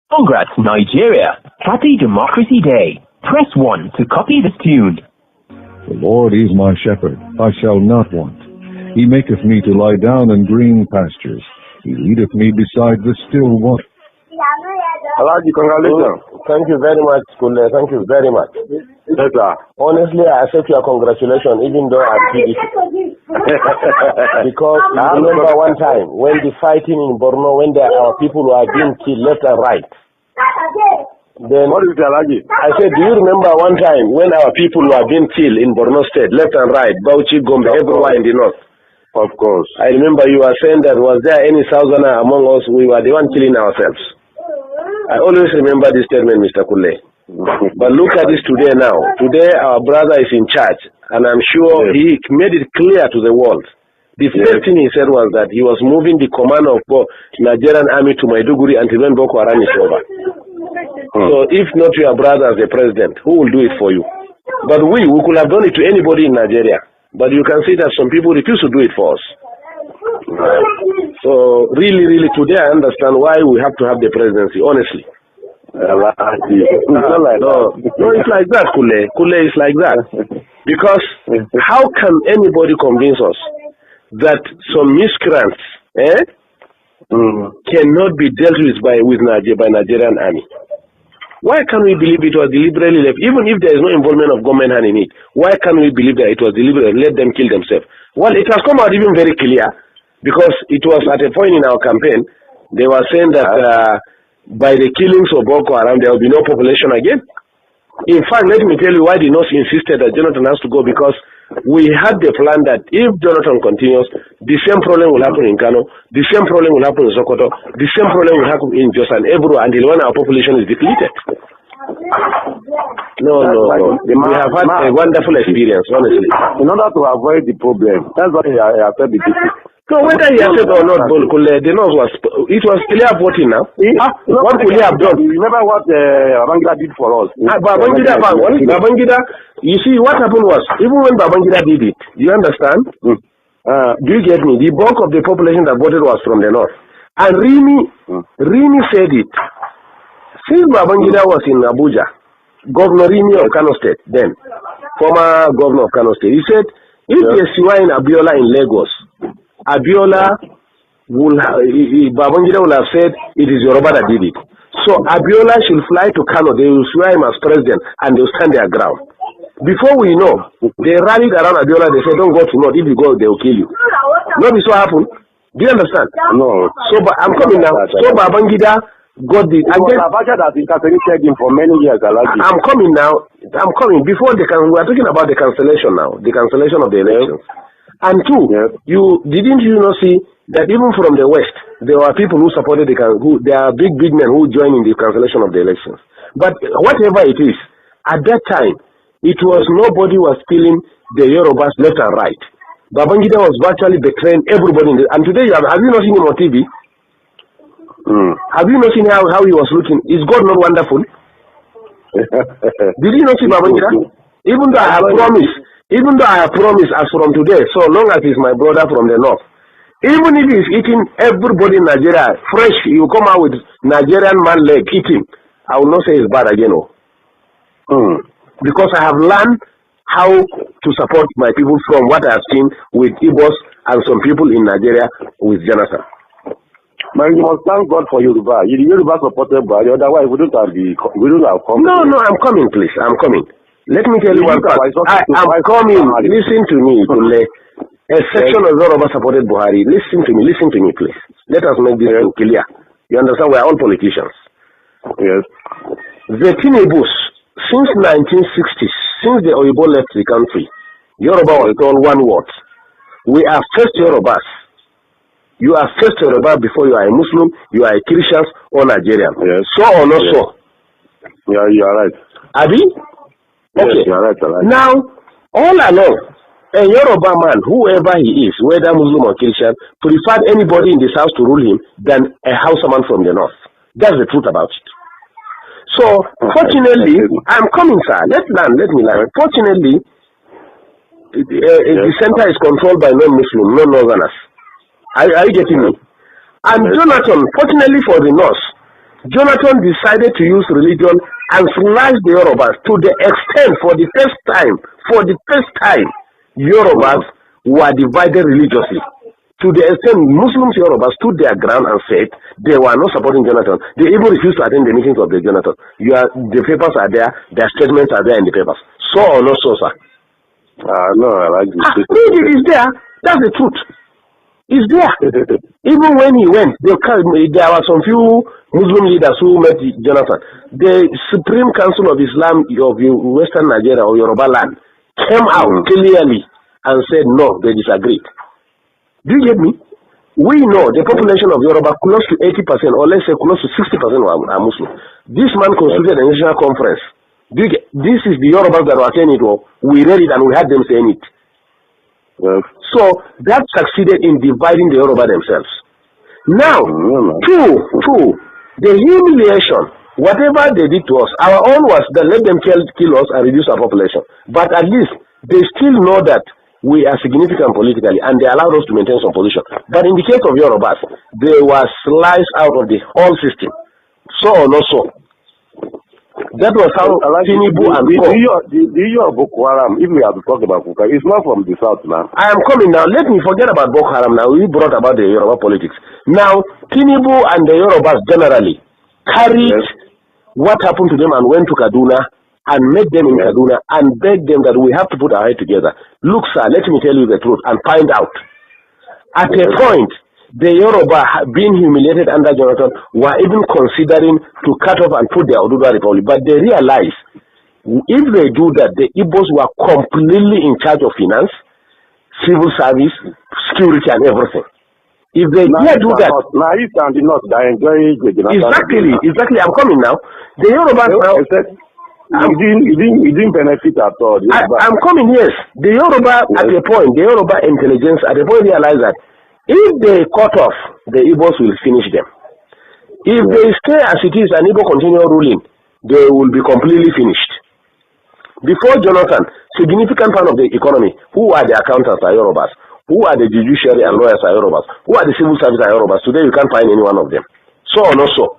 Congrats, Nigeria. Happy Democracy Day. Press 1 to copy this tune. The Lord is my shepherd, I shall not want. He maketh me to lie down in green pastures. He leadeth me beside the still water. Alaji, congratulations. Thank you very much, Kule. Thank you very much. Yes, sir. Honestly, I accept your congratulations, even though I'm PDP. Because I remember one time when the fighting in Borno, when our people were being killed left and right. Then what is it, Alaji? I said, do you remember one time when our people were being killed in Borno State, left and right, Bauchi, Gombe, everywhere in the north? Of course. I remember you were saying that was there any Southerner among us, we were the one killing ourselves. I always remember this statement, Mr. Kule. But look at this today now. Today our brother is in charge, and I'm sure he made it clear to the world. The first thing he said was that he was moving the command of Nigerian army to Maiduguri until when Boko Haram is over. So if not your brother as the president, who will do it for you? But we could have done it to anybody in Nigeria. But you can see that some people refuse to do it for us. So really, today I understand why we have to have the presidency, honestly. No, it's like that, Kule. Kule is like that. Because how can anybody convince us that some miscreants cannot be dealt with by Nigerian army? Why can't we believe it was deliberately left? Even if there is no involvement of government hand in it, why can't we believe that it was deliberate, let them kill themselves? Well, it has come out even very clear, because it was at a point in our campaign, they were saying that by the killings of Boko Haram, there will be no population again. In fact, let me tell you why the North insisted that Jonathan has to go, because we had the plan that if Jonathan continues, the same problem will happen in Kano, the same problem will happen in Sokoto, the same problem will happen in Jos and everywhere until when our population is depleted. No. We have had a wonderful experience, honestly. In order to avoid the problem, that's why I said the defeat. So whether he accepted or not, the North it was clear voting now. What could he have done? Remember what Babangida did for us? Babangida, you see, what happened was, even when Babangida did it, you understand? Do you get me? The bulk of the population that voted was from the North. And Rimi said it. Since Babangida was in Abuja, Governor Rimi of Kano State, then, former governor of Kano State, he said, if there's in Abiola in Lagos, Babangida will have said it is Yoruba that did it. So Abiola should fly to Kano, they will swear him as president, and they will stand their ground. Before we know, they rallied around Abiola, they said, don't go to North, if you go, they will kill you. Not this what happened. Do you understand? No. So I'm coming now. So Babangida got the... Abacha has interpreted him for many years. I'm coming now. I'm coming. Before we are talking about the cancellation now, the cancellation of the elections. And two, didn't you not see that even from the West, there were people who supported there are big men who joined in the cancellation of the elections. But whatever it is, at that time, it was nobody was killing the Yorubas left and right. Babangida was virtually betraying everybody. And today, have you not seen him on TV? Have you not seen how he was looking? Is God not wonderful? Did you not see Babangida? Even though I have promised as from today, so long as he's my brother from the North, even if he's eating everybody in Nigeria fresh, you come out with Nigerian man leg eating, I will not say it's bad again. Because I have learned how to support my people from what I have seen with Igbos and some people in Nigeria with Jonathan. But you must thank God for Yoruba. Yoruba supported by otherwise we don't have come. No, I'm coming, please. I'm coming. Let me tell you one fact. I'm coming. Listen to me, Kule. A section of Yoruba supported Buhari. Listen to me, please. Let us make this clear. You understand? We are all politicians. Yes. The Tinebus, since 1960s, since the Oyibo left the country, Yoruba was told one word. We are first Yorubas. You are first Yoruba before you are a Muslim, you are a Christian or Nigerian. Yes. So or not so? Yeah, you are right. Abi? Okay. Yes, you are right. Now, all along, a Yoruba man, whoever he is, whether Muslim or Christian, preferred anybody in this house to rule him than a Hausaman from the North. That's the truth about it. So, fortunately, I'm coming, sir. Let me learn. Fortunately, the center is controlled by non-Muslim, non-Northerners. Are you getting me? And Jonathan, fortunately for the North, Jonathan decided to use religion and slash the Yorubas to the extent for the first time, Yorubas were divided religiously. To the extent Muslims Yorubas stood their ground and said they were not supporting Jonathan. They even refused to attend the meetings of the Jonathan. The papers are there, their statements are there in the papers. So or not so, sir? No, I like this. It is there. That's the truth. It's there. Even when he went, there were some few Muslim leaders who met Jonathan. The Supreme Council of Islam of Western Nigeria or Yoruba land came out clearly and said no, they disagreed. Do you get me? We know the population of Yoruba, close to 80%, or let's say close to 60% are Muslim. This man constituted a national conference. This is the Yorubas that were saying it. We read it and we had them saying it. Yes. So that succeeded in dividing the Yoruba themselves. Now, two, the humiliation, whatever they did to us, our own was that let them kill us and reduce our population. But at least they still know that we are significant politically and they allowed us to maintain some position. But in the case of Yorubas, they were sliced out of the whole system. So or not so. That was how Tinubu and the issue of Boko Haram, if we have to talk about Boko Haram, it's not from the south now. I am coming now. Let me forget about Boko Haram now. We brought about the Yoruba politics. Now, Tinubu and the Yorubas generally carried what happened to them and went to Kaduna and met them in Kaduna and begged them that we have to put our head together. Look, sir, let me tell you the truth and find out. At a point, the Yoruba, being humiliated under Jonathan, were even considering to cut off and put their Oduduwa Republic. But they realized if they do that, the Igbos were completely in charge of finance, civil service, security, and everything. If they dare do that, now East and the North, they enjoy exactly. I'm coming now. The Yoruba now. It didn't benefit at all. I'm coming. Yes, the Yoruba at a point, the Yoruba intelligence at a point realized that if they cut off, the Igbos will finish them. If they stay as it is and Igbo continue ruling, they will be completely finished. Before Jonathan, significant part of the economy, who are the accountants are Yorubas, who are the judiciary and lawyers are Yorubas, who are the civil service are Yorubas. Today you can't find any one of them. So or not so?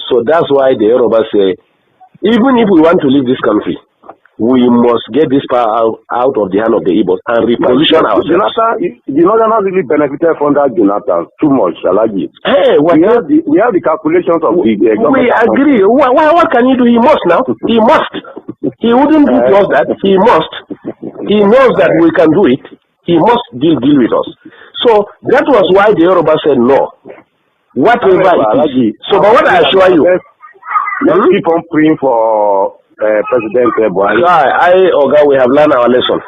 So that's why the Yorubas say, even if we want to leave this country, we must get this power out of the hand of the Igbos and reposition ourselves. The Northerners really benefited from that Jonathan too much, Alagi. Hey, we have the calculations of the government. We agree. What can he do? He must now. He must. He wouldn't do to us that. He must. He knows that we can do it. He must deal with us. So that was why the Yoruba said no. Whatever it is. So, but what I assure you, let's keep on praying for President Buhari. Oga, we have learned our lesson.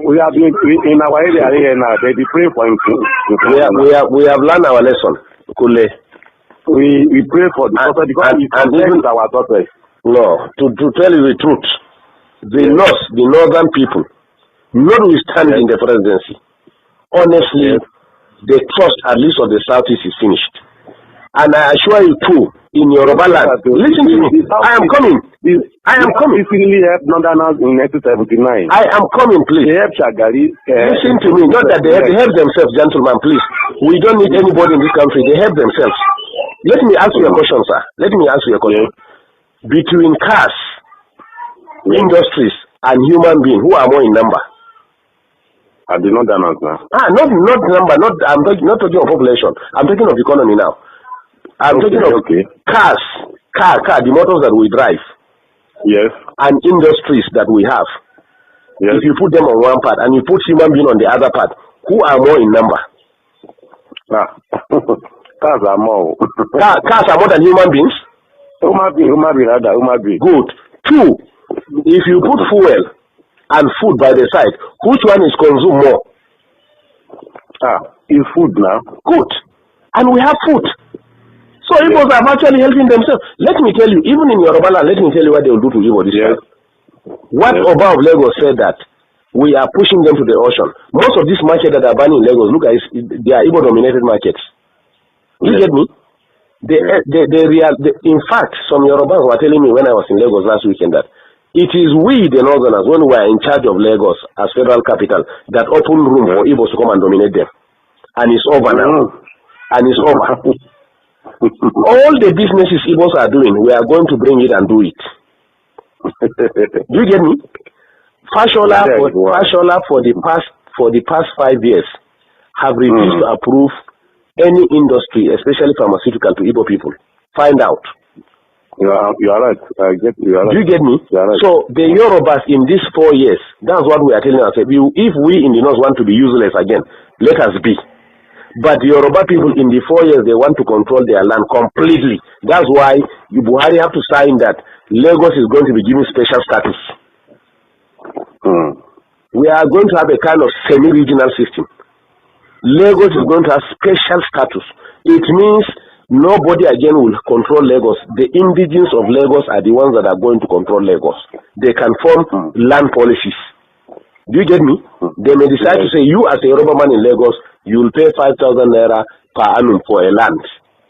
We have been in our area here now. They be praying for him. We have learned our lesson. Kule. We pray for the prophet because and even our daughter. No, to tell you the truth, the North, the northern people, notwithstanding the presidency, honestly, the trust at least of the Southeast is finished. And I assure you too, in Yoruba land, listen to me. I am coming. I am coming. This really helped Northerners in 1979. I am coming, please. They helped Shagari. Listen to me. Not that they help themselves, gentlemen, please. We don't need anybody in this country. They help themselves. Let me ask you a question, sir. Let me ask you a question. Between cars, industries, and human beings, who are more in number? Are the Northerners now? Not number. I'm not talking of population. I'm talking of economy now. I'm talking of cars, the motors that we drive. Yes. And industries that we have. Yes. If you put them on one part and you put human being on the other part, who are more in number? Cars are more. Cars are more than human beings? Human being. Good. Two, if you put fuel and food by the side, which one is consumed more? It's food now. Good. And we have food. So Igbos are actually helping themselves. Let me tell you, even in Yoruba land, let me tell you what they will do to Igbo this time. What Oba of Lagos said that we are pushing them to the ocean. Most of these markets that are banning in Lagos, look at it, they are Igbo-dominated markets. You get me? In fact, some Yorubas were telling me when I was in Lagos last weekend that it is we, the Northerners, when we are in charge of Lagos as federal capital, that open room for Igbos to come and dominate them. And it's over now. And it's over. All the businesses Igbos are doing, we are going to bring it and do it. Do you get me? Fashola for the past 5 years have refused to approve any industry, especially pharmaceutical, to Igbo people. Find out. You are right. You are right. Do you get me? Right. So the Yorubas in these 4 years, that's what we are telling ourselves. If we in the north want to be useless again, let us be. But the Yoruba people in the 4 years, they want to control their land completely. That's why Buhari have to sign that Lagos is going to be given special status. We are going to have a kind of semi-regional system. Lagos is going to have special status. It means nobody again will control Lagos. The indigenes of Lagos are the ones that are going to control Lagos. They can form land policies. Do you get me? They may decide to say, you as a Yoruba man in Lagos, you will pay 5,000 naira per annum for a land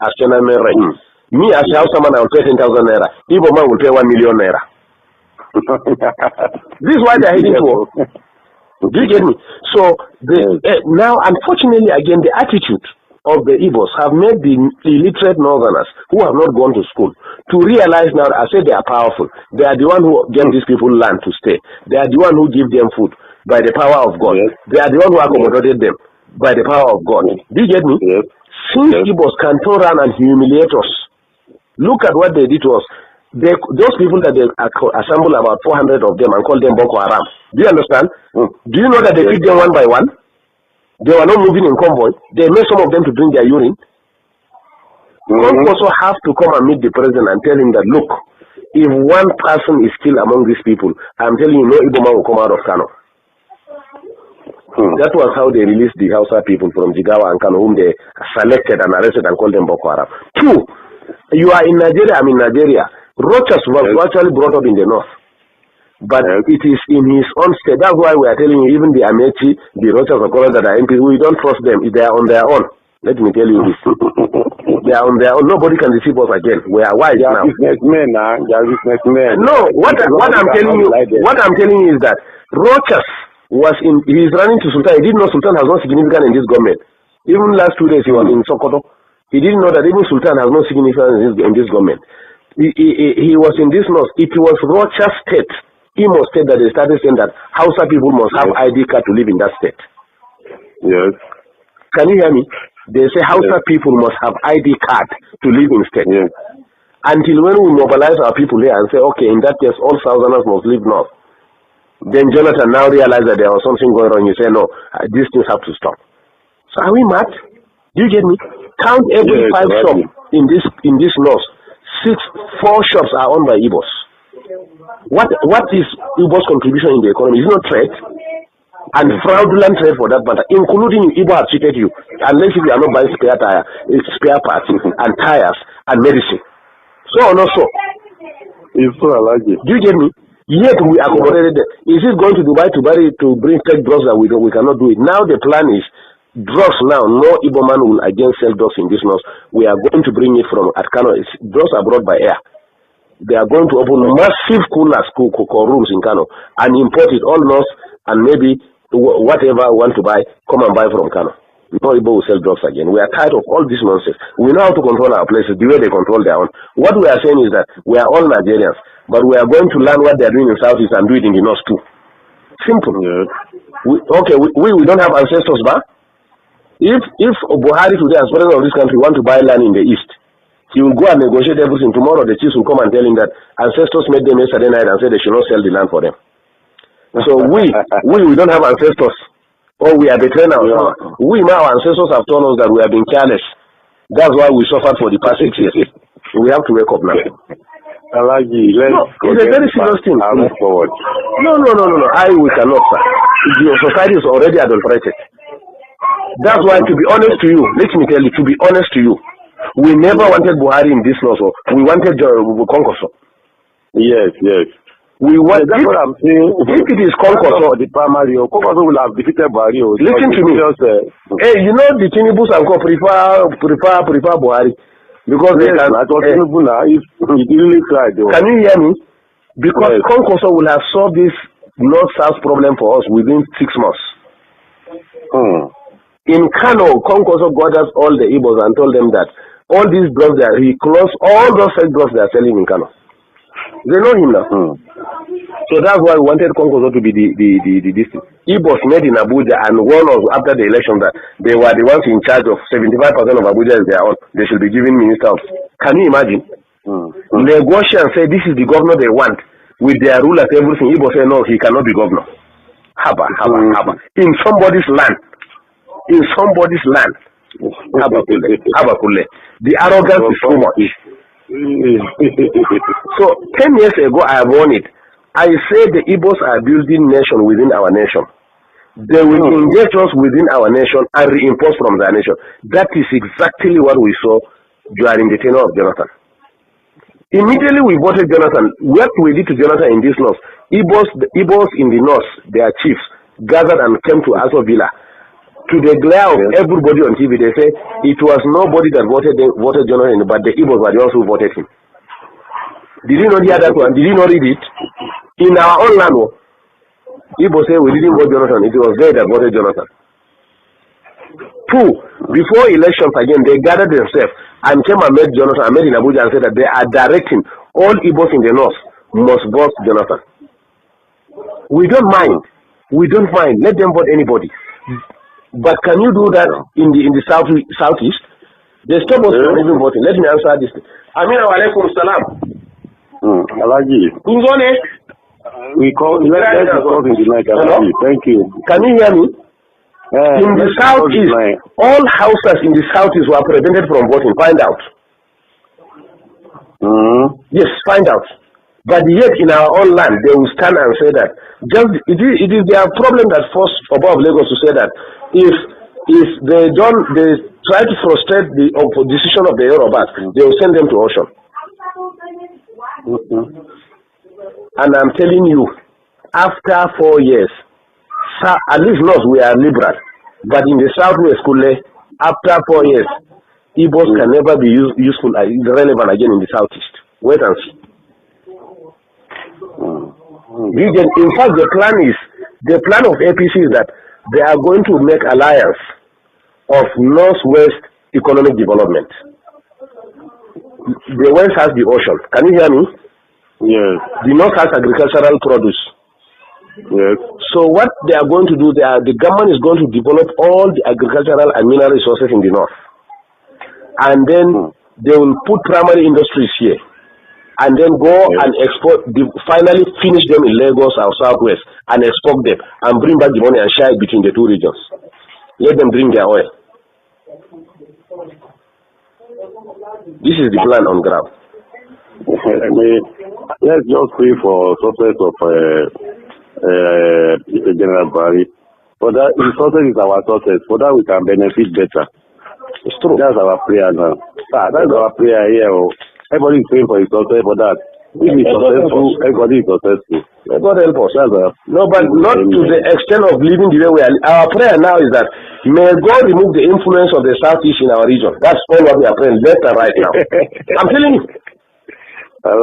as tenement rent. Me as a Hausa man, I will pay 10,000 naira. Igbo man will pay 1 million naira. This is why they are heading for. Do you get me? So now, unfortunately, again, the attitude of the Igbos have made the illiterate northerners who have not gone to school to realize now, I say they are powerful. They are the one who give these people land to stay. They are the one who give them food by the power of God. Yes. They are the one who accommodated them by the power of God. Do you get me? Yes. Since Igbos can turn around and humiliate us, look at what they did to us. Those people that they assemble about 400 of them and call them Boko Haram. Do you understand? Do you know that they picked them one by one? They were not moving in convoy. They made some of them to drink their urine. One also have to come and meet the president and tell him that, look, if one person is still among these people, I'm telling you, no Igbo man will come out of Kano. That was how they released the Hausa people from Jigawa and Kano, whom they selected and arrested and called them Boko Haram. 2, you are in Nigeria, I'm in Nigeria. Rochas was actually brought up in the north. But it is in his own state. That's why we are telling you, even the Amechi, the Rochas of Colorado that are MP, we don't trust them. They are on their own. Let me tell you this. They are on their own. Nobody can deceive us again. We are wise now. Businessmen, they are businessmen. No, what I'm telling you is that Rochas was he is running to Sultan. He didn't know Sultan has no significance in this government. Even last 2 days he was in Sokoto. He didn't know that even Sultan has no significance in this government. He was in this north. It was Rochas State, Imo State, that they started saying that Hausa people must have ID card to live in that state. Yes. Can you hear me? They say Hausa people must have ID card to live in state. Yes. Until when we mobilize our people here and say, okay, in that case, all Southerners must live north. Then Jonathan now realized that there was something going on. You say, no, these things have to stop. So are we mad? Do you get me? Count every 5 shops in this north. 4 shops are owned by Igbos. What is Igbo's contribution in the economy? It's not trade. And fraudulent trade for that matter, including Igbo have cheated you, unless if you are not buying spare parts and tires and medicine. So or not so? It's so allergic. Do you get me? Yet we accommodated them. Is it going to Dubai to bring fake drugs that we cannot do it? Now the plan is drugs now. No Igbo man will again sell drugs in this north. We are going to bring it from Kano. Drugs are brought by air. They are going to open massive coolers, rooms in Kano and import it all north, and maybe whatever we want to buy, come and buy from Kano. No Igbo will sell drugs again. We are tired of all this nonsense. We know how to control our places the way they control their own. What we are saying is that we are all Nigerians, but we are going to learn what they are doing in Southeast and do it in the North too. Simple. Yes. We don't have ancestors, but if Buhari today, as president of this country, want to buy land in the East, he will go and negotiate everything. Tomorrow the chiefs will come and tell him that ancestors made them yesterday night and said they should not sell the land for them. So we don't have ancestors. Or we are betraying ourselves. We now, our ancestors have told us that we have been careless. That's why we suffered for the past 6 years. We have to wake up now. It's a very serious thing. Move forward. No. We cannot, sir. Your society is already adulterated. That's why, to be honest to you, let me tell you, to be honest to you, we never wanted Buhari in this law, so we wanted Konkoso. Yes. That's what I'm saying. If it is Konkoso, the primary, Konkoso will have defeated Buhari. Listen to me. Hey, you know the Tinubus and Co prefer Buhari. Because they can. He really tried. Can you hear me? Because Konkoso will have solved this north-south problem for us within 6 months. In Kano, Konkoso gathered all the Igbos and told them that all these drugs there, he closed all those fake drugs they are selling in Kano. They know him now. So that's why we wanted Konkozo to be the district. Igbos made in Abuja and warned us after the election that they were the ones in charge of 75% of Abuja is their own. They should be given minister of. Can you imagine? Negotiate and say this is the governor they want with their rulers, everything. Igbo say no, he cannot be governor. Haba. In somebody's land. In somebody's land. Habakule. The arrogance is too much. So 10 years ago I warned it. I said the Igbos are building nation within our nation. They will engage us within our nation and reinforce from their nation. That is exactly what we saw during the tenure of Jonathan. Immediately we voted Jonathan. What we did to Jonathan in this north, Igbos in the north, their chiefs, gathered and came to Aso Villa. To the glare of everybody on TV, they say it was nobody that voted Jonathan, but the Igbos were the ones who voted him. Did you not hear that one? Did you not read it? In our own land, Igbo say we didn't vote Jonathan. It was they that voted Jonathan. Two, before elections again, they gathered themselves and came and met Jonathan, and met in Abuja and said that they are directing all Igbos in the north must vote Jonathan. We don't mind. Let them vote anybody. But can you do that in the southeast? They stop us from even voting. Let me answer this. Amina wa alaikum salam. Alaji. We call in the night. Thank you. Can you hear me? In the southeast, all houses in the southeast were prevented from voting. Find out. Yes, find out. But yet in our own land, they will stand and say that it is their problem that forced above Lagos to say that if they try to frustrate the decision of the Yorubas, they will send them to ocean. And I'm telling you, after 4 years, at least not we are liberal, but in the southwest, after 4 years, Igbos can never be useful and relevant again in the southeast. Wait and see. In fact, the plan of APC is that they are going to make alliance of northwest economic development. The west has the ocean. Can you hear me? Yes. The north has agricultural produce. Yes. So what they are going to do, the government is going to develop all the agricultural and mineral resources in the north. And then they will put primary industries here. And then go and export, finally finish them in Lagos or Southwest and export them and bring back the money and share it between the two regions. Let them drink their oil. This is the plan on ground. Let's just pray for success of General Barry. For that, the success is our success. For that, we can benefit better. It's true. That's our prayer now. That's our prayer here. Everybody is praying for his success for that. If he's successful, everybody is successful. God help us. No, but not to the extent of living the way we are. Our prayer now is that may God remove the influence of the Southeast in our region. That's all what we are praying left and right now. I'm telling you. No.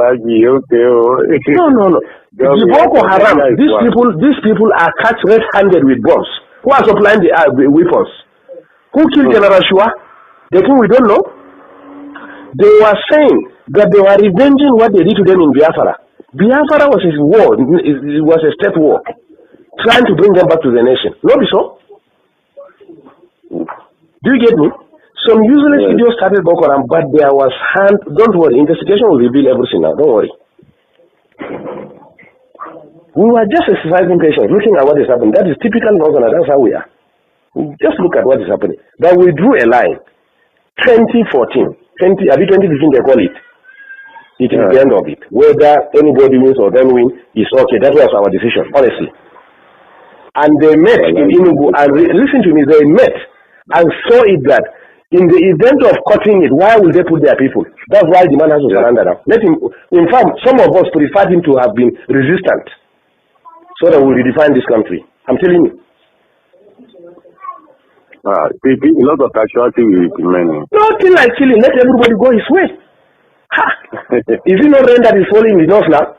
The Boko Haram, these people are catch red-handed with bombs. Who are supplying the weapons? Who killed General Shua? They think we don't know. They were saying that they were revenging what they did to them in Biafra. Biafra was a war. It was a state war. Trying to bring them back to the nation. No, be so? Do you get me? Some useless videos started Boko Haram, but there was hand. Don't worry, investigation will reveal everything now. Don't worry. We were just exercising patience, looking at what is happening. That is typical Northern. That's how we are. Just look at what is happening. But we drew a line. 2014, 2015 they call it. It is the end of it. Whether anybody wins or don't win is okay. That was our decision, honestly. And they met in Enugu, and listen to me, they met and saw it that in the event of cutting it, why will they put their people? That's why the man has to surrender now. Let him. In fact, some of us preferred him to have been resistant, so that we redefine this country. I'm telling you. A lot of casualty will be many. Nothing like killing. Let everybody go his way. Ha! Is it not rain that is falling in the north now?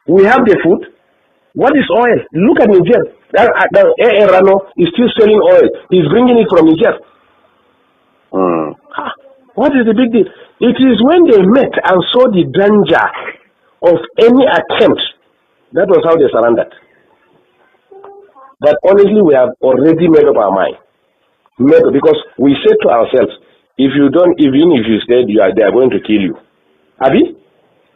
We have the food. What is oil? Look at Niger. Rano is still selling oil. He's bringing it from Niger. Ha! What is the big deal? It is when they met and saw the danger of any attempt, that was how they surrendered. But honestly, we have already made up our mind. Because we said to ourselves, if you don't, even if you stay, they are going to kill you. Abi?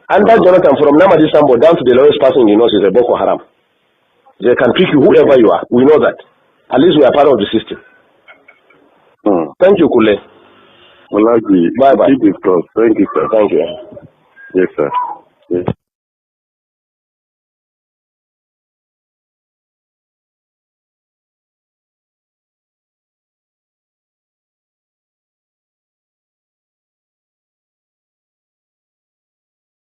Under Jonathan, from Namadi Sambo down to the lowest person you know is a Boko Haram. They can pick you whoever you are. We know that. At least we are part of the system. Thank you, Kule. Well, I agree. Bye-bye. Thank you, sir. Thank you. Yes, sir. Yes.